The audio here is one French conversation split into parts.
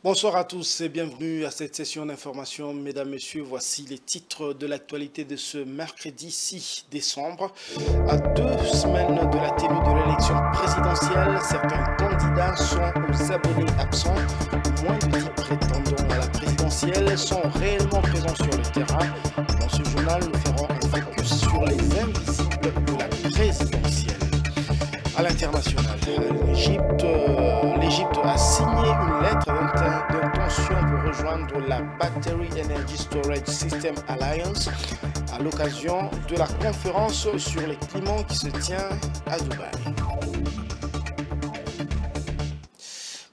Bonsoir à tous et bienvenue à cette session d'information. Mesdames, Messieurs, voici les titres de l'actualité de ce mercredi 6 décembre. À 2 semaines de la tenue de l'élection présidentielle, certains candidats sont aux abonnés absents. Moins de 10 prétendants à la présidentielle sont réellement présents sur le terrain. Dans ce journal, nous ferons un focus sur les invisibles de la présidentielle. À l'international, l'Égypte a signé une lettre d'intention pour rejoindre la Battery Energy Storage System Alliance à l'occasion de la conférence sur les climats qui se tient à Dubaï.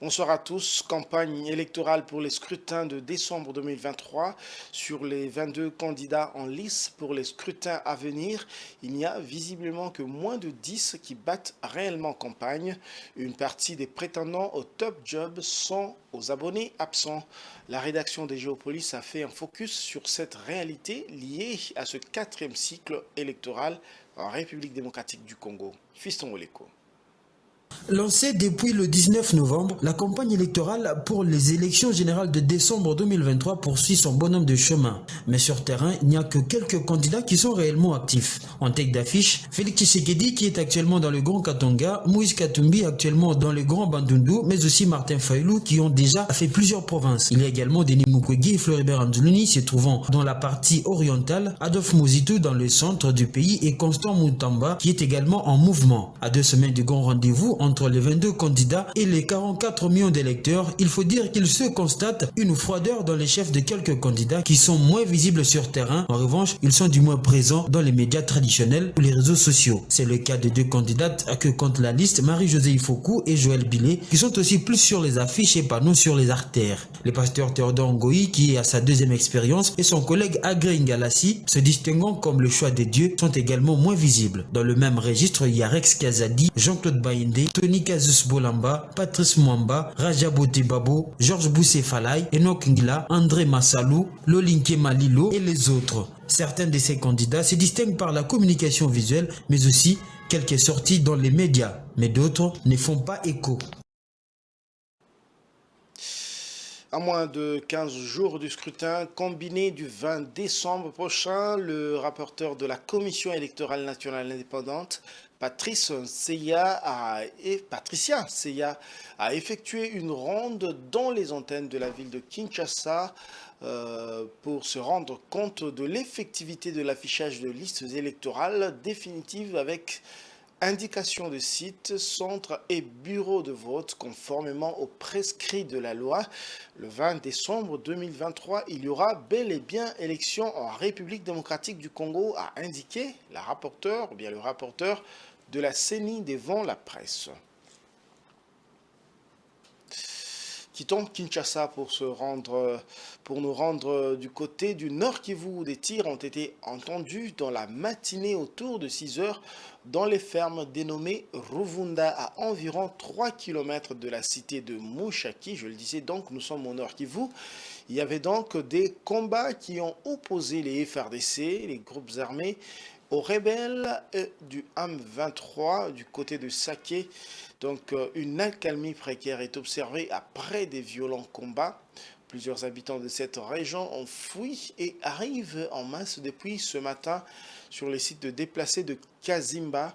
Bonsoir à tous. Campagne électorale pour les scrutins de décembre 2023. Sur les 22 candidats en lice pour les scrutins à venir, il n'y a visiblement que moins de 10 qui battent réellement campagne. Une partie des prétendants au top job sont aux abonnés absents. La rédaction des Géopolis a fait un focus sur cette réalité liée à ce 4e cycle électoral en République démocratique du Congo. Fiston Oleko. Lancée depuis le 19 novembre, la campagne électorale pour les élections générales de décembre 2023 poursuit son bonhomme de chemin. Mais sur terrain, il n'y a que quelques candidats qui sont réellement actifs. En tête d'affiche, Félix Tshisekedi qui est actuellement dans le Grand Katonga, Moïse Katumbi actuellement dans le Grand Bandundu, mais aussi Martin Fayulu qui ont déjà fait plusieurs provinces. Il y a également Denis Mukwege et Floribert Anzuluni se trouvant dans la partie orientale, Adolphe Mozitu dans le centre du pays et Constant Moutamba qui est également en mouvement. À 2 semaines du grand rendez-vous entre les 22 candidats et les 44 millions d'électeurs, il faut dire qu'il se constate une froideur dans les chefs de quelques candidats qui sont moins visibles sur terrain. En revanche, ils sont du moins présents dans les médias traditionnels ou les réseaux sociaux. C'est le cas de 2 candidates que compte la liste, Marie-Josée Ifoku et Joël Billet, qui sont aussi plus sur les affiches et panneaux sur les artères. Le pasteur Théodore Ngoï, qui est à sa 2e expérience, et son collègue Agré Ngalassi, se distinguant comme le choix des dieux, sont également moins visibles. Dans le même registre, il y a Rex Kazadi, Jean-Claude Baïndé, Tony Kazus Bolamba, Patrice Mwamba, Rajabote Babo, Georges Boussé Falay, Enoch Ngila, André Massalou, Lolinke Malilo et les autres. Certains de ces candidats se distinguent par la communication visuelle, mais aussi quelques sorties dans les médias, mais d'autres ne font pas écho. À moins de 15 jours du scrutin combiné du 20 décembre prochain, le rapporteur de la Commission électorale nationale indépendante, Patricia Seya a effectué une ronde dans les antennes de la ville de Kinshasa pour se rendre compte de l'effectivité de l'affichage de listes électorales définitives avec indication de sites, centres et bureaux de vote conformément aux prescrits de la loi. Le 20 décembre 2023, il y aura bel et bien élection en République démocratique du Congo, a indiqué le rapporteur de la CENI devant la presse. Quittons Kinshasa pour nous rendre du côté du Nord Kivu où des tirs ont été entendus dans la matinée autour de 6 heures dans les fermes dénommées Ruvunda à environ 3 km de la cité de Mushaki. Je le disais donc, nous sommes au Nord Kivu. Il y avait donc des combats qui ont opposé les FRDC, les groupes armés, aux rebelles du M23 du côté de Saké. Donc une accalmie précaire est observée après des violents combats. Plusieurs habitants de cette région ont fui et arrivent en masse depuis ce matin sur les sites de déplacés de Kazimba.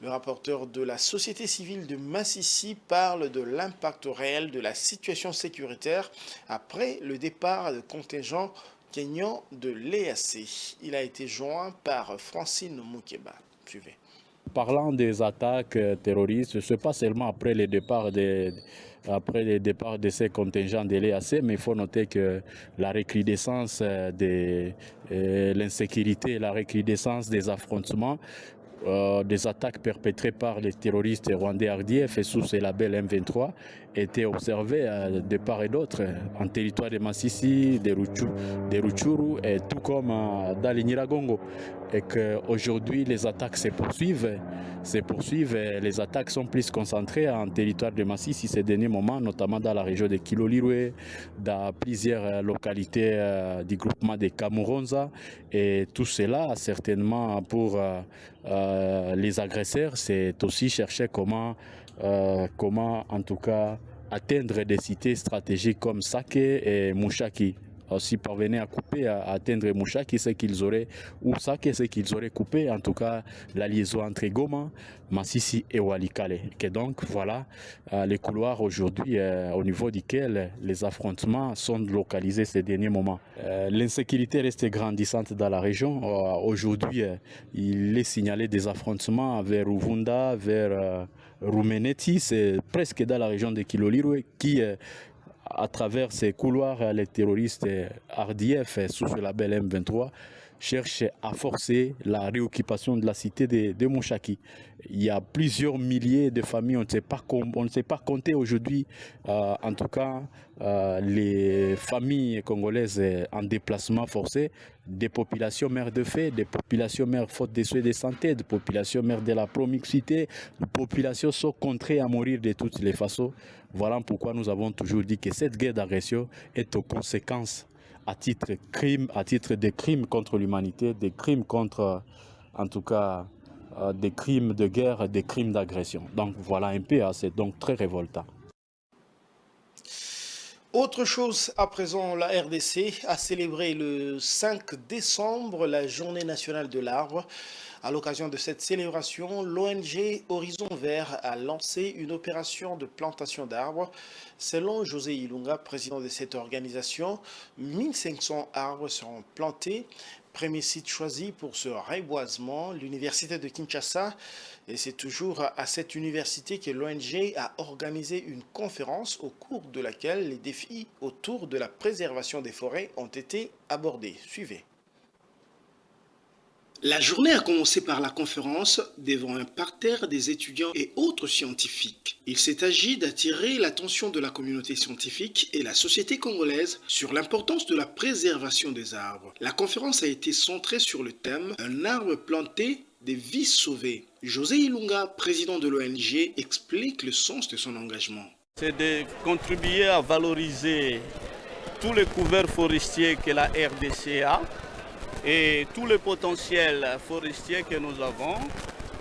Le rapporteur de la société civile de Massissi parle de l'impact réel de la situation sécuritaire après le départ de contingents kényans de l'EAC. Il a été joint par Francine Moukeba. Suivez. Parlant des attaques terroristes, ce n'est pas seulement après les départs de ces contingents de l'EAC, mais il faut noter que la recrudescence de l'insécurité, la recrudescence des affrontements, des attaques perpétrées par les terroristes rwandais RDF et sous ce label M23 étaient observées de part et d'autre en territoire de Massissi, de Rutshuru et tout comme dans les Nyiragongo. Et qu'aujourd'hui les attaques se poursuivent. Les attaques sont plus concentrées en territoire de Massissi ces derniers moments, notamment dans la région de Kilolirwe, dans plusieurs localités du groupement de Kamuronza. Et tout cela, certainement pour les agresseurs, c'est aussi chercher comment en tout cas atteindre des cités stratégiques comme Sake et Mushaki. S'ils parvenaient à couper, à atteindre Mushaki, c'est qu'ils auraient, ou Sake, c'est qu'ils auraient coupé, en tout cas, la liaison entre Goma, Massissi et Walikale. Et donc, voilà les couloirs aujourd'hui au niveau duquel les affrontements sont localisés ces derniers moments. L'insécurité reste grandissante dans la région. Aujourd'hui, il est signalé des affrontements vers Uvunda, vers Rumeneti, c'est presque dans la région de Kilolirwe, qui à travers ces couloirs, les terroristes RDF sous ce label M23 cherchent à forcer la réoccupation de la cité de Mushaki. Il y a plusieurs milliers de familles, on ne sait pas compter aujourd'hui, en tout cas, les familles congolaises en déplacement forcé, des populations mères de faim, des populations mères faute de soins de santé, des populations mères de la promiscuité, des populations sont contraintes à mourir de toutes les façons. Voilà pourquoi nous avons toujours dit que cette guerre d'agression est aux conséquences à titre de crimes contre l'humanité, des crimes contre, en tout cas, des crimes de guerre, des crimes d'agression. Donc voilà un peu, c'est donc très révoltant. Autre chose, à présent, la RDC a célébré le 5 décembre la Journée nationale de l'arbre. À l'occasion de cette célébration, l'ONG Horizon Vert a lancé une opération de plantation d'arbres. Selon José Ilunga, président de cette organisation, 1500 arbres seront plantés. Premier site choisi pour ce reboisement, l'université de Kinshasa. Et c'est toujours à cette université que l'ONG a organisé une conférence au cours de laquelle les défis autour de la préservation des forêts ont été abordés. Suivez. La journée a commencé par la conférence devant un parterre des étudiants et autres scientifiques. Il s'est agi d'attirer l'attention de la communauté scientifique et la société congolaise sur l'importance de la préservation des arbres. La conférence a été centrée sur le thème « Un arbre planté, des vies sauvées ». José Ilunga, président de l'ONG, explique le sens de son engagement. C'est de contribuer à valoriser tous les couverts forestiers que la RDC a et tout le potentiel forestier que nous avons.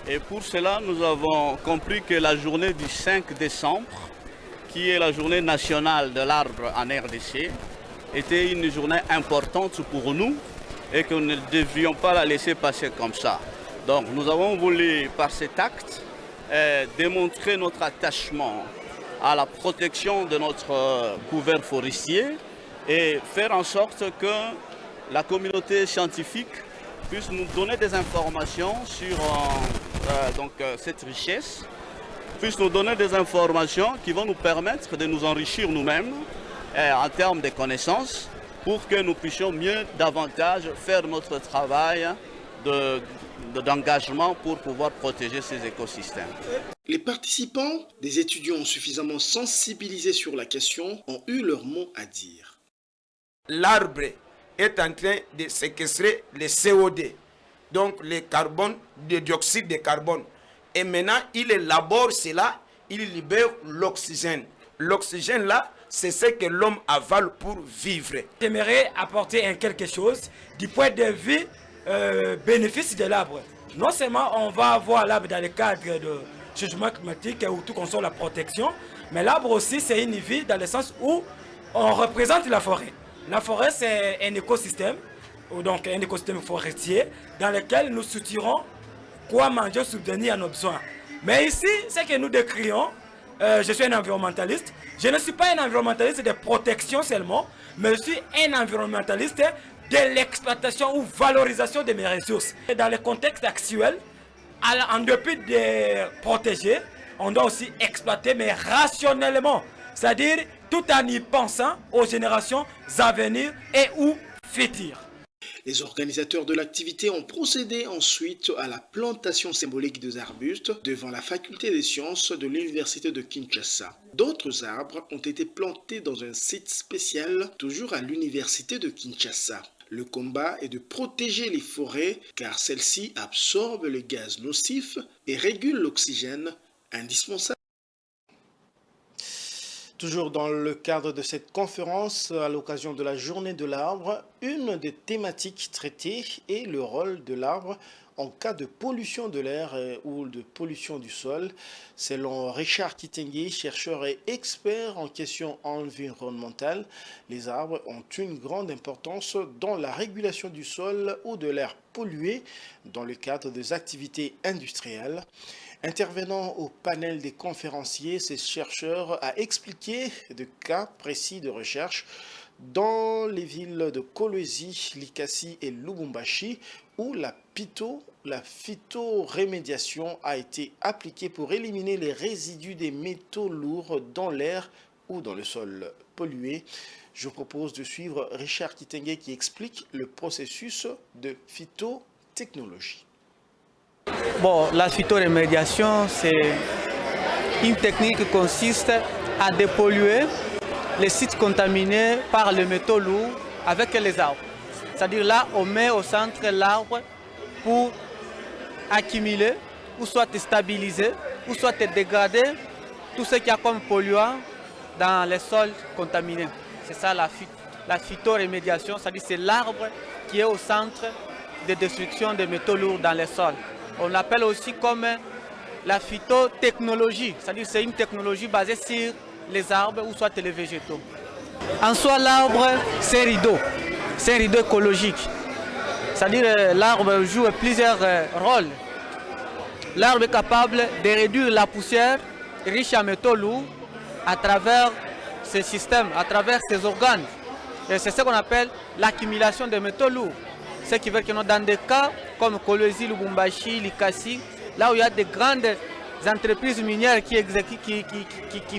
Et pour cela, nous avons compris que la journée du 5 décembre, qui est la journée nationale de l'arbre en RDC, était une journée importante pour nous et que nous ne devions pas la laisser passer comme ça. Donc nous avons voulu, par cet acte, démontrer notre attachement à la protection de notre couvert forestier et faire en sorte que la communauté scientifique puisse nous donner des informations sur cette richesse, puisse nous donner des informations qui vont nous permettre de nous enrichir nous-mêmes en termes de connaissances pour que nous puissions mieux, davantage faire notre travail d'engagement pour pouvoir protéger ces écosystèmes. Les participants, des étudiants suffisamment sensibilisés sur la question, ont eu leur mot à dire. L'arbre est en train de séquestrer le CO2, donc le carbone, le dioxyde de carbone. Et maintenant, il élabore cela, il libère l'oxygène. L'oxygène là, c'est ce que l'homme avale pour vivre. J'aimerais apporter quelque chose du point de vue bénéfice de l'arbre. Non seulement on va avoir l'arbre dans le cadre de changement climatique où tout consomme la protection, mais l'arbre aussi c'est une vie dans le sens où on représente la forêt. La forêt c'est un écosystème, donc un écosystème forestier dans lequel nous soutirons quoi manger, subvenir à nos besoins. Mais ici, ce que nous décrions, je suis un environnementaliste. Je ne suis pas un environnementaliste de protection seulement, mais je suis un environnementaliste de l'exploitation ou valorisation de mes ressources. Et dans le contexte actuel, en dépit de protéger, on doit aussi exploiter, mais rationnellement. C'est-à-dire tout en y pensant aux générations à venir et ou futures. Les organisateurs de l'activité ont procédé ensuite à la plantation symbolique des arbustes devant la faculté des sciences de l'université de Kinshasa. D'autres arbres ont été plantés dans un site spécial, toujours à l'université de Kinshasa. Le combat est de protéger les forêts car celles-ci absorbent les gaz nocifs et régulent l'oxygène indispensable. Toujours dans le cadre de cette conférence, à l'occasion de la journée de l'arbre, une des thématiques traitées est le rôle de l'arbre en cas de pollution de l'air ou de pollution du sol. Selon Richard Kitenge, chercheur et expert en questions environnementales, les arbres ont une grande importance dans la régulation du sol ou de l'air pollué dans le cadre des activités industrielles. Intervenant au panel des conférenciers, ce chercheur a expliqué de cas précis de recherche dans les villes de Kolwezi, Likasi et Lubumbashi, où la phytorémédiation a été appliquée pour éliminer les résidus des métaux lourds dans l'air ou dans le sol pollué. Je vous propose de suivre Richard Kitenge qui explique le processus de phytotechnologie. Bon, la phytorémédiation, c'est une technique qui consiste à dépolluer les sites contaminés par les métaux lourds avec les arbres. C'est-à-dire là, on met au centre l'arbre pour accumuler, ou soit stabiliser, ou soit dégrader tout ce qu'il y a comme polluant dans les sols contaminés. C'est ça la phytorémédiation, c'est-à-dire c'est l'arbre qui est au centre de destruction des métaux lourds dans les sols. On l'appelle aussi comme la phytotechnologie, c'est-à-dire c'est une technologie basée sur les arbres ou soit les végétaux. En soi, l'arbre, c'est un rideau écologique. C'est-à-dire l'arbre joue plusieurs rôles. L'arbre est capable de réduire la poussière riche en métaux lourds à travers ce système, à travers ses organes. Et c'est ce qu'on appelle l'accumulation des métaux lourds. Ce qui veut que dans des cas comme Kolwezi, Lubumbashi, Likasi, là où il y a de grandes entreprises minières qui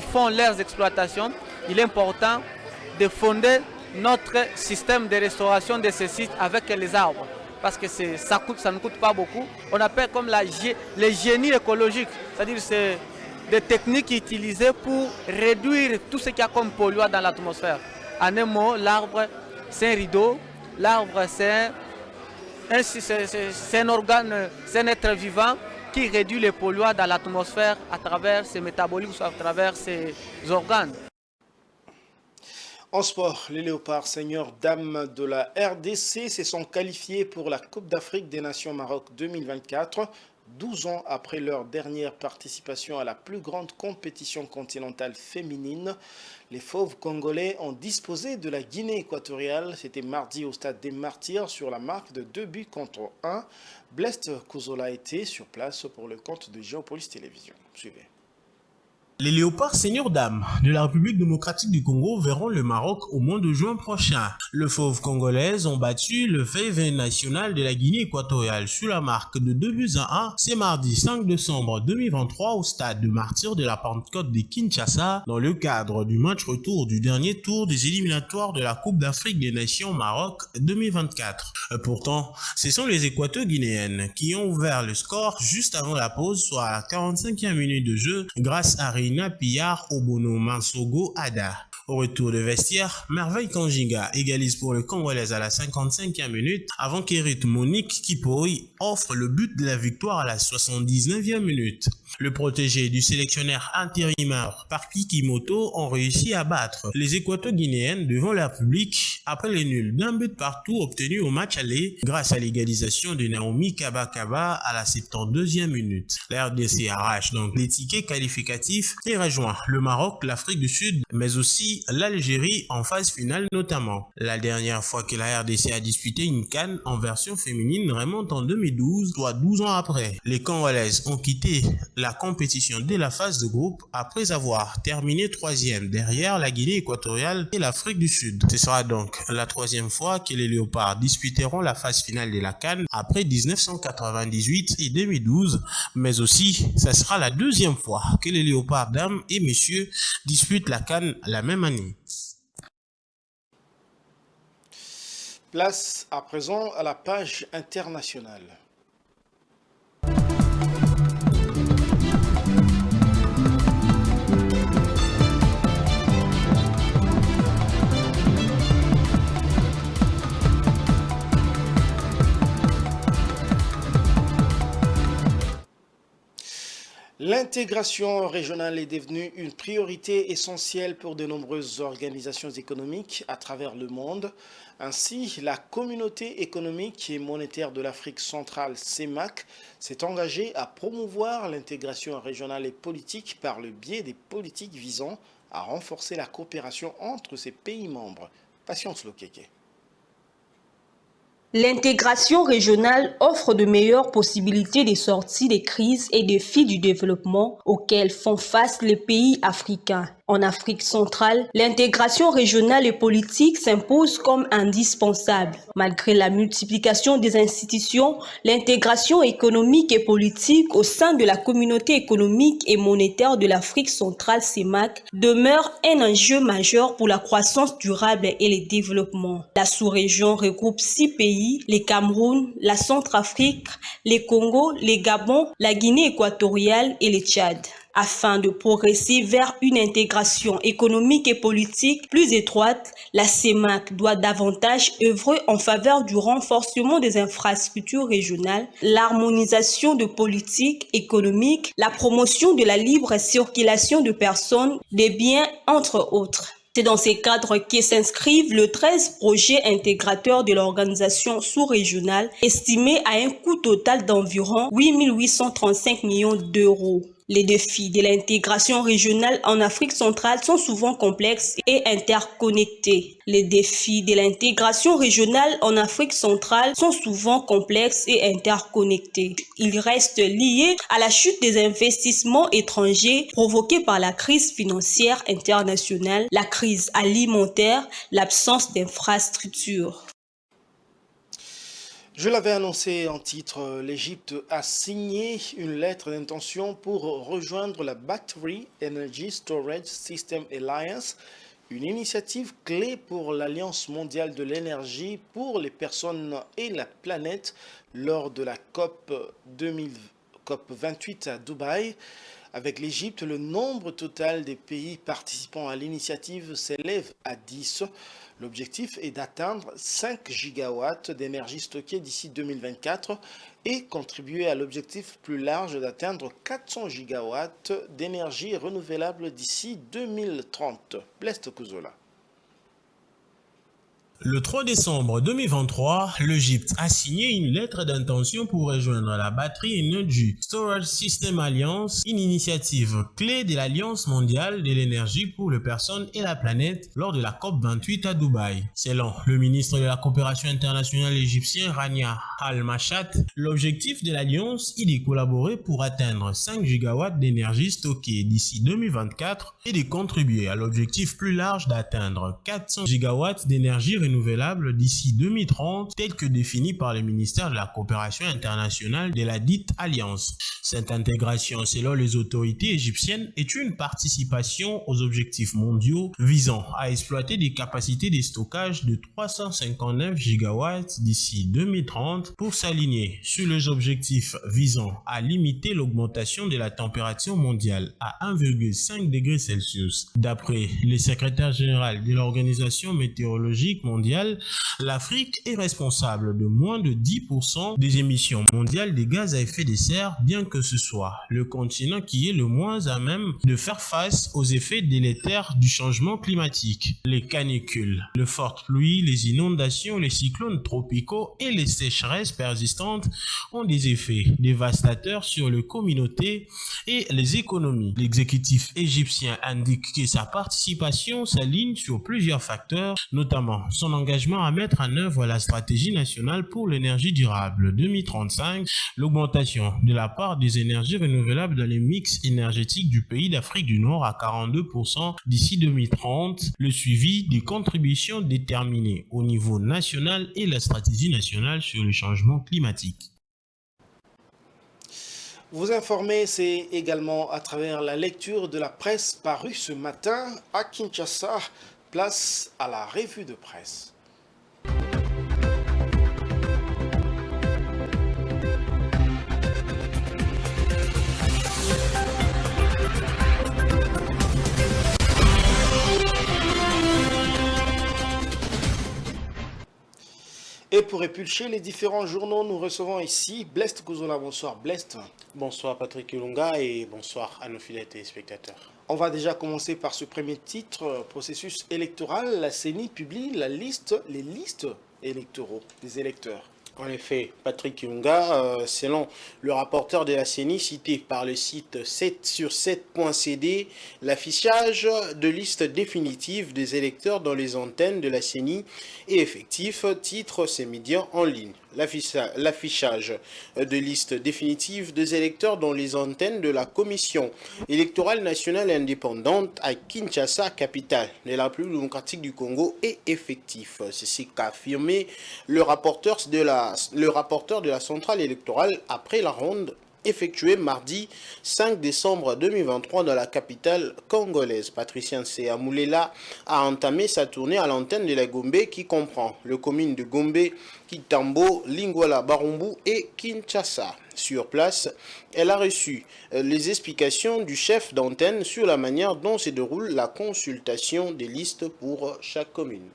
font leurs exploitations, il est important de fonder notre système de restauration de ces sites avec les arbres. Parce que ça ne coûte pas beaucoup. On appelle comme le génie écologique. C'est-à-dire c'est des techniques utilisées pour réduire tout ce qu'il y a comme polluant dans l'atmosphère. En un mot, l'arbre, c'est un rideau. L'arbre, c'est un organe, c'est un être vivant qui réduit les polluants dans l'atmosphère à travers ses métabolismes, à travers ses organes. En sport, les Léopards seigneurs dames de la RDC se sont qualifiés pour la Coupe d'Afrique des Nations Maroc 2024, 12 ans après leur dernière participation à la plus grande compétition continentale féminine. Les Fauves congolais ont disposé de la Guinée équatoriale. C'était mardi au stade des Martyrs sur la marque de 2-1. Blest Kouzola était sur place pour le compte de Géopolis Télévision. Suivez. Les Léopards seigneurs dames de la République démocratique du Congo verront le Maroc au mois de juin prochain. Le Fauve congolaises ont battu le Fave national de la Guinée équatoriale sur la marque de 2-1 ce mardi 5 décembre 2023 au stade de Martyrs de la Pentecôte de Kinshasa dans le cadre du match retour du dernier tour des éliminatoires de la Coupe d'Afrique des Nations Maroc 2024. Pourtant, ce sont les Équato-guinéennes qui ont ouvert le score juste avant la pause, soit à la 45e minute de jeu grâce à Reina Pillard Obono Mansogo Ada. Au retour de vestiaire, Merveille Kanjinga égalise pour le Congolais à la 55e minute avant qu'Erit Monique Kipoi offre le but de la victoire à la 79e minute. Le protégé du sélectionneur intérimaire Parki Kimoto ont réussi à battre les Équato-guinéennes devant la République après les nuls d'un but partout obtenu au match aller grâce à l'égalisation de Naomi Kabakaba à la 72e minute. La RDC arrache donc les tickets qualificatifs et rejoint le Maroc, l'Afrique du Sud, mais aussi l'Algérie en phase finale notamment. La dernière fois que la RDC a disputé une CAN en version féminine remonte en 2012, soit 12 ans après. Les Congolaises ont quitté la compétition dès la phase de groupe après avoir terminé 3e derrière la Guinée équatoriale et l'Afrique du Sud. Ce sera donc la 3e fois que les Léopards disputeront la phase finale de la CAN après 1998 et 2012, mais aussi ça sera la 2e fois que les Léopards dames et messieurs disputent la CAN la même année. Place à présent à la page internationale. L'intégration régionale est devenue une priorité essentielle pour de nombreuses organisations économiques à travers le monde. Ainsi, la Communauté économique et monétaire de l'Afrique centrale, CEMAC, s'est engagée à promouvoir l'intégration régionale et politique par le biais des politiques visant à renforcer la coopération entre ses pays membres. Patience Lokeke. L'intégration régionale offre de meilleures possibilités de sortie des crises et défis du développement auxquels font face les pays africains. En Afrique centrale, l'intégration régionale et politique s'impose comme indispensable. Malgré la multiplication des institutions, l'intégration économique et politique au sein de la Communauté économique et monétaire de l'Afrique centrale, CEMAC, demeure un enjeu majeur pour la croissance durable et le développement. La sous-région regroupe 6 pays, les Cameroun, la Centrafrique, les Congo, les Gabon, la Guinée équatoriale et le Tchad. Afin de progresser vers une intégration économique et politique plus étroite, la CEMAC doit davantage œuvrer en faveur du renforcement des infrastructures régionales, l'harmonisation de politiques économiques, la promotion de la libre circulation de personnes, des biens, entre autres. C'est dans ces cadres que s'inscrivent les 13 projets intégrateurs de l'organisation sous-régionale, estimés à un coût total d'environ 8 835 millions d'euros. Les défis de l'intégration régionale en Afrique centrale sont souvent complexes et interconnectés. Les défis de l'intégration régionale en Afrique centrale sont souvent complexes et interconnectés. Ils restent liés à la chute des investissements étrangers provoquée par la crise financière internationale, la crise alimentaire, l'absence d'infrastructures. Je l'avais annoncé en titre, l'Égypte a signé une lettre d'intention pour rejoindre la Battery Energy Storage System Alliance, une initiative clé pour l'Alliance mondiale de l'énergie pour les personnes et la planète lors de la COP 28 à Dubaï. Avec l'Égypte, le nombre total des pays participant à l'initiative s'élève à 10. L'objectif est d'atteindre 5 gigawatts d'énergie stockée d'ici 2024 et contribuer à l'objectif plus large d'atteindre 400 gigawatts d'énergie renouvelable d'ici 2030. Blest Kuzola. Le 3 décembre 2023, l'Égypte a signé une lettre d'intention pour rejoindre la Battery Energy Storage System Alliance, une initiative clé de l'Alliance mondiale de l'énergie pour les personnes et la planète lors de la COP 28 à Dubaï. Selon le ministre de la coopération internationale égyptien Rania Al-Mashat, l'objectif de l'Alliance est de collaborer pour atteindre 5 gigawatts d'énergie stockée d'ici 2024 et de contribuer à l'objectif plus large d'atteindre 400 gigawatts d'énergie renouvelable d'ici 2030, tel que défini par le ministère de la coopération internationale de la dite alliance. Cette intégration, selon les autorités égyptiennes, est une participation aux objectifs mondiaux visant à exploiter des capacités de stockage de 359 gigawatts d'ici 2030 pour s'aligner sur les objectifs visant à limiter l'augmentation de la température mondiale à 1,5 degrés Celsius. D'après le secrétaire général de l'Organisation météorologique mondiale, l'Afrique est responsable de moins de 10% des émissions mondiales de gaz à effet de serre, bien que ce soit le continent qui est le moins à même de faire face aux effets délétères du changement climatique. Les canicules, les fortes pluies, les inondations, les cyclones tropicaux et les sécheresses persistantes ont des effets dévastateurs sur les communautés et les économies. L'exécutif égyptien indique que sa participation s'aligne sur plusieurs facteurs, notamment son engagement à mettre en œuvre la stratégie nationale pour l'énergie durable 2035, l'augmentation de la part des énergies renouvelables dans les mix énergétiques du pays d'Afrique du Nord à 42% d'ici 2030, le suivi des contributions déterminées au niveau national et la stratégie nationale sur le changement climatique. Vous informer, c'est également à travers la lecture de la presse parue ce matin à Kinshasa. Place à la revue de presse. Et pour épulcher les différents journaux, nous recevons ici Blest Kouzola. Bonsoir Blest. Bonsoir Patrick Ilunga et bonsoir à nos fidèles téléspectateurs. On va déjà commencer par ce premier titre, processus électoral. La CENI publie les listes électoraux des électeurs. En effet, Patrick Ilunga, selon le rapporteur de la CENI cité par le site 7sur7.cd, l'affichage de listes définitives des électeurs dans les antennes de la CENI est effectif, titre ces médias en ligne. L'affichage de listes définitives des électeurs dans les antennes de la Commission électorale nationale indépendante à Kinshasa, capitale de la République démocratique du Congo, est effectif. C'est ce qu'a affirmé le rapporteur de la centrale électorale après la ronde effectuée mardi 5 décembre 2023 dans la capitale congolaise. Patricien Seamoulela a entamé sa tournée à l'antenne de la Gombe qui comprend le commune de Gombe, Kitambo, Lingwala, Barumbu et Kinshasa. Sur place, elle a reçu les explications du chef d'antenne sur la manière dont se déroule la consultation des listes pour chaque commune.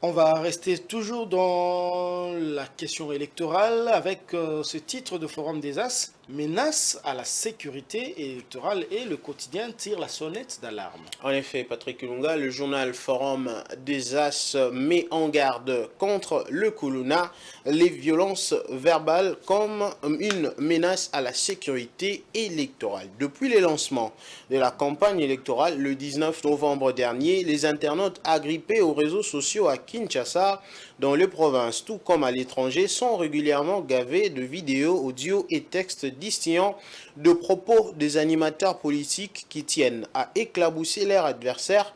On va rester toujours dans la question électorale avec ce titre de Forum des As, menace à la sécurité électorale, et le quotidien tire la sonnette d'alarme. En effet, Patrick Ilunga, le journal Forum des As met en garde contre le Kuluna, les violences verbales comme une menace à la sécurité électorale. Depuis le lancement de la campagne électorale le 19 novembre dernier, les internautes agrippés aux réseaux sociaux à Kinshasa, dans les provinces, tout comme à l'étranger, sont régulièrement gavés de vidéos, audio et textes distillant de propos des animateurs politiques qui tiennent à éclabousser leurs adversaires,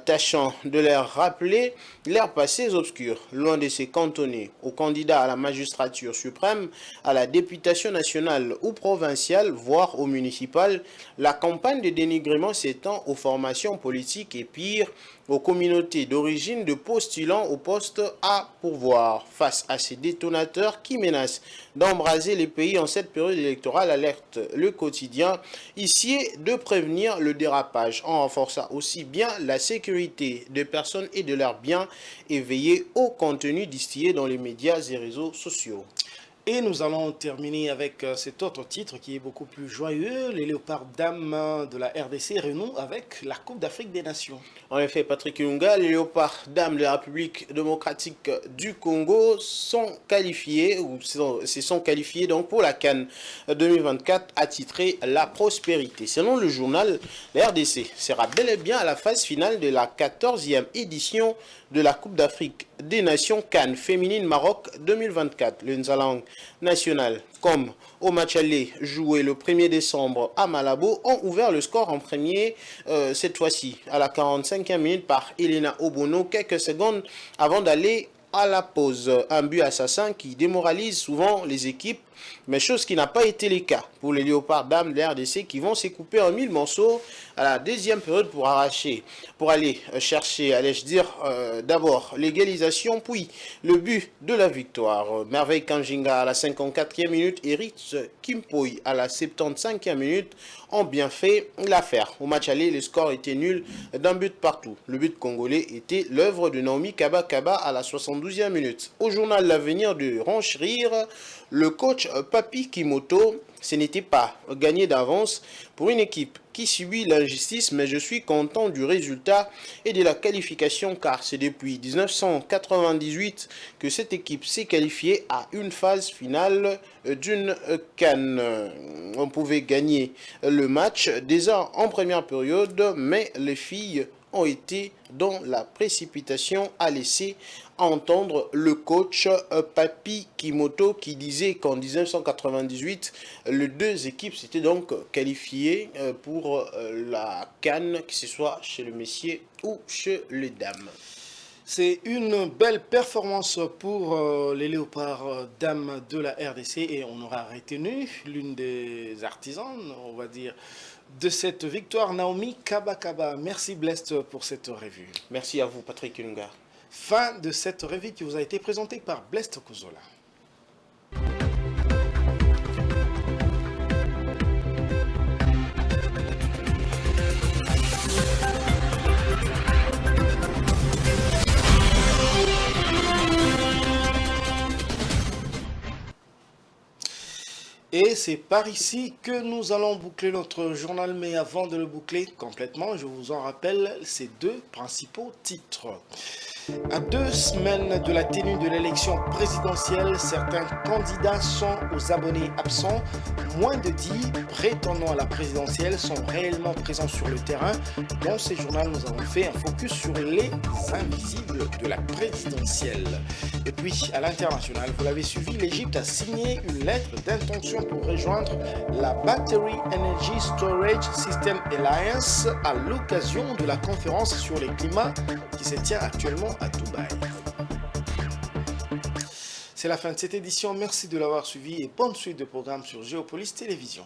tâchant de leur rappeler leurs passés obscurs. Loin de se cantonner aux candidats à la magistrature suprême, à la députation nationale ou provinciale, voire au municipal, la campagne de dénigrement s'étend aux formations politiques et pire, aux communautés d'origine de postulants au poste à pourvoir. Face à ces détonateurs qui menacent d'embraser les pays en cette période électorale, alerte le quotidien ici de prévenir le dérapage en renforçant aussi bien la sécurité des personnes et de leurs biens et veiller au contenu distillé dans les médias et réseaux sociaux. Et nous allons terminer avec cet autre titre qui est beaucoup plus joyeux. Les léopards dames de la RDC renouent avec la Coupe d'Afrique des Nations. En effet, Patrick Ilunga, les léopards dames de la République démocratique du Congo sont qualifiés, ou se sont qualifiés donc pour la CAN 2024 attitrée La Prospérité. Selon le journal, la RDC sera bel et bien à la phase finale de la 14e édition de la Coupe d'Afrique des Nations CAN féminine Maroc 2024. Le Nzalang national, comme au match aller joué le 1er décembre à Malabo, ont ouvert le score en premier, cette fois-ci à la 45e minute par Elena Obono, quelques secondes avant d'aller à la pause. Un but assassin qui démoralise souvent les équipes, mais chose qui n'a pas été le cas pour les léopards dames de la RDC qui vont se couper en 1000 morceaux à la deuxième période pour aller chercher, allais-je dire, d'abord l'égalisation, puis le but de la victoire. Merveille Kanjinga à la 54e minute et Ritz Kimpoy à la 75e minute ont bien fait l'affaire. Au match aller, le score était nul d'un but partout. Le but congolais était l'œuvre de Naomi Kaba Kaba à la 72e minute. Au journal L'Avenir de Rancherir, le coach Papi Kimoto, ce n'était pas gagné d'avance pour une équipe qui subit l'injustice, mais je suis content du résultat et de la qualification car c'est depuis 1998 que cette équipe s'est qualifiée à une phase finale d'une CAN. On pouvait gagner le match déjà en première période, mais les filles ont été dans la précipitation, a laissé entendre le coach Papi Kimoto qui disait qu'en 1998, les deux équipes s'étaient donc qualifiées pour la CAN, que ce soit chez le messieurs ou chez les dames. C'est une belle performance pour les léopards dames de la RDC et on aura retenu l'une des artisanes, on va dire, de cette victoire, Naomi Kaba Kaba. Merci Blest pour cette revue. Merci à vous Patrick Ilunga. Fin de cette revue qui vous a été présentée par Blest Kouzola. Et c'est par ici que nous allons boucler notre journal. Mais avant de le boucler complètement, je vous en rappelle ces deux principaux titres. À 2 semaines de la tenue de l'élection présidentielle, certains candidats sont aux abonnés absents. Moins de 10 prétendants à la présidentielle sont réellement présents sur le terrain. Dans ce journal, nous avons fait un focus sur les invisibles de la présidentielle. Et puis, à l'international, vous l'avez suivi, l'Égypte a signé une lettre d'intention pour rejoindre la Battery Energy Storage System Alliance à l'occasion de la conférence sur le climat qui se tient actuellement à Dubaï. C'est la fin de cette édition. Merci de l'avoir suivi et bonne suite de programmes sur Géopolis Télévision.